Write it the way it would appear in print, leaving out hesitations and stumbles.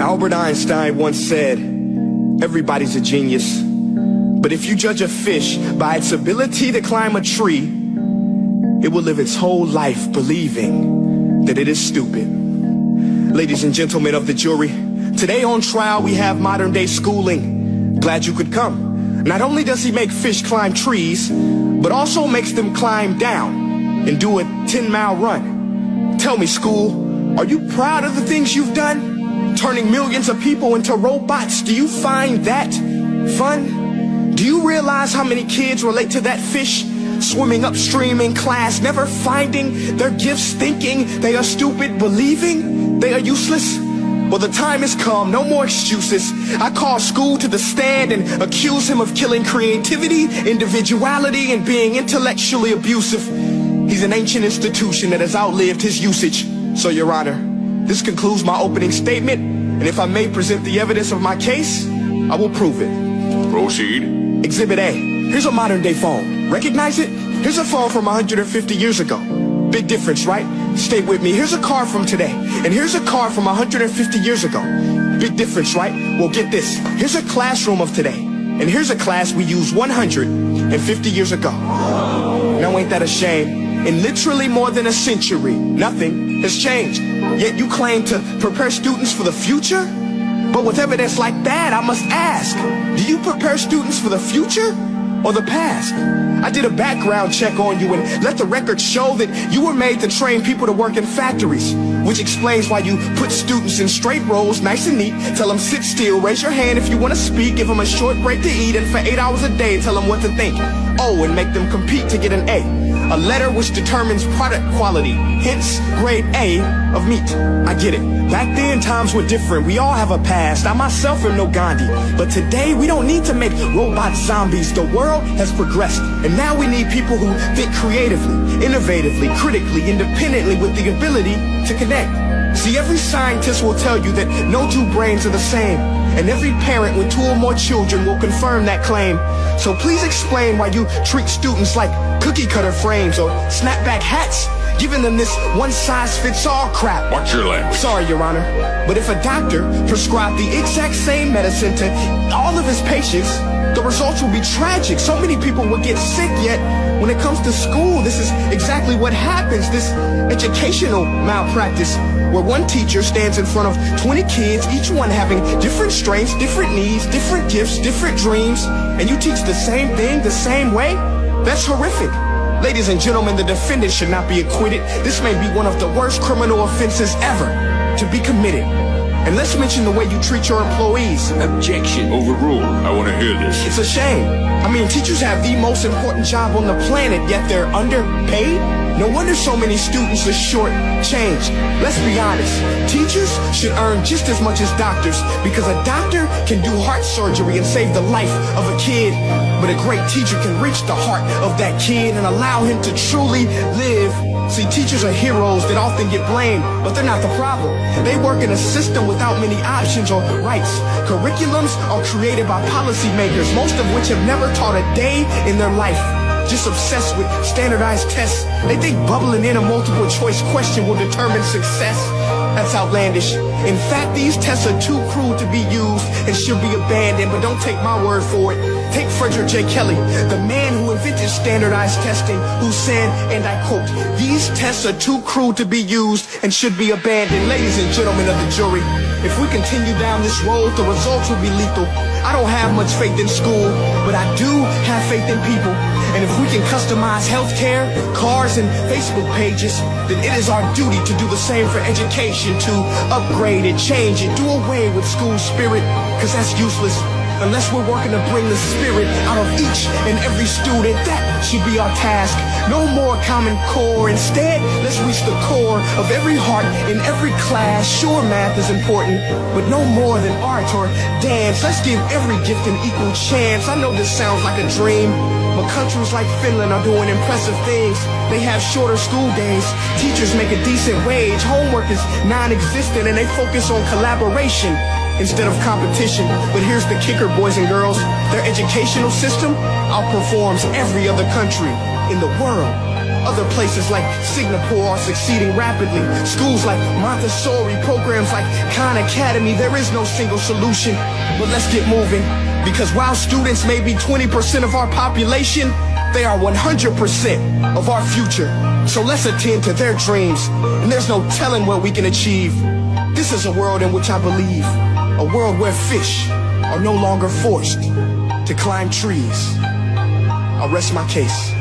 Albert Einstein once said, everybody's a genius, but if you judge a fish by its ability to climb a tree, it will live its whole life believing that it is stupid. Ladies and gentlemen of the jury, today on trial we have modern day schooling. Glad you could come. Not only does he make fish climb trees, but also makes them climb down and do a 10-mile run. Tell me, school, are you proud of the things you've done? Turning millions of people into robots, do you find that fun? Do you realize how many kids relate to that fish? Swimming upstream in class, never finding their gifts, thinking they are stupid, believing they are useless? Well, the time has come, no more excuses. I call school to the stand and accuse him of killing creativity, individuality, and being intellectually abusive. He's an ancient institution that has outlived his usage. So, Your Honor, this concludes my opening statement, and if I may present the evidence of my case, I will prove it. Proceed. Exhibit A. Here's a modern day phone. Recognize it? Here's a phone from 150 years ago. Big difference, right? Stay with me. Here's a car from today. And here's a car from 150 years ago. Big difference, right? Well, get this. Here's a classroom of today. And here's a class we used 150 years ago. Now ain't that a shame? In literally more than a century, nothing has changed. Yet you claim to prepare students for the future? But with evidence like that, I must ask, do you prepare students for the future or the past? I did a background check on you and let the record show that you were made to train people to work in factories, which explains why you put students in straight rows, nice and neat, tell them sit still, raise your hand if you want to speak, give them a short break to eat, and for 8 hours a day tell them what to think. Oh, and make them compete to get an A letter which determines product quality, hence grade A of meat. I get it. Back then, times were different. We all have a past. I myself am no Gandhi. But today, we don't need to make robot zombies. The world has progressed. And now we need people who think creatively, innovatively, critically, independently, with the ability to connect. See, every scientist will tell you that no two brains are the same. And every parent with 2 or more children will confirm that claim. So please explain why you treat students like cookie cutter frames or snapback hats, giving them this one-size-fits-all crap. Watch your language. Sorry, Your Honor, but if a doctor prescribed the exact same medicine to all of his patients, the results will be tragic. So many people will get sick, yet when it comes to school, this is exactly what happens. This educational malpractice, where one teacher stands in front of 20 kids, each one having different strengths, different needs, different gifts, different dreams, and you teach the same thing the same way? That's horrific. Ladies and gentlemen, the defendant should not be acquitted. This may be one of the worst criminal offenses ever to be committed. And let's mention the way you treat your employees. Objection. Overruled. I want to hear this. It's a shame. I mean, teachers have the most important job on the planet, yet they're underpaid? No wonder so many students are short-changed. Let's be honest. Teachers should earn just as much as doctors, because a doctor can do heart surgery and save the life of a kid. But a great teacher can reach the heart of that kid and allow him to truly live. See, teachers are heroes that often get blamed, but they're not the problem. They work in a system without many options or rights. Curriculums are created by policymakers, most of which have never taught a day in their life. Just obsessed with standardized tests. They think bubbling in a multiple choice question will determine success. That's outlandish. In fact, these tests are too cruel to be used and should be abandoned, but don't take my word for it. Take Frederick J. Kelly, the man who invented standardized testing, who said, and I quote, "These tests are too cruel to be used and should be abandoned." Ladies and gentlemen of the jury, if we continue down this road, the results will be lethal. I don't have much faith in school, but I do have faith in people. And if we can customize healthcare, cars, and Facebook pages, then it is our duty to do the same for education, to upgrade it, change it, do away with school spirit, because that's useless. Unless we're working to bring the spirit out of each and every student, that should be our task. No more Common Core. Instead, let's reach the core of every heart in every class. Sure, math is important, but no more than art or dance. Let's give every gift an equal chance. I know this sounds like a dream, but countries like Finland are doing impressive things. They have shorter school days, teachers make a decent wage, homework is non-existent, and they focus on collaboration instead of competition. But here's the kicker, boys and girls. Their educational system outperforms every other country in the world. Other places like Singapore are succeeding rapidly. Schools like Montessori, programs like Khan Academy. There is no single solution, but let's get moving. Because while students may be 20% of our population, they are 100% of our future. So let's attend to their dreams, and there's no telling what we can achieve. This is a world in which I believe, a world where fish are no longer forced to climb trees. I'll rest my case.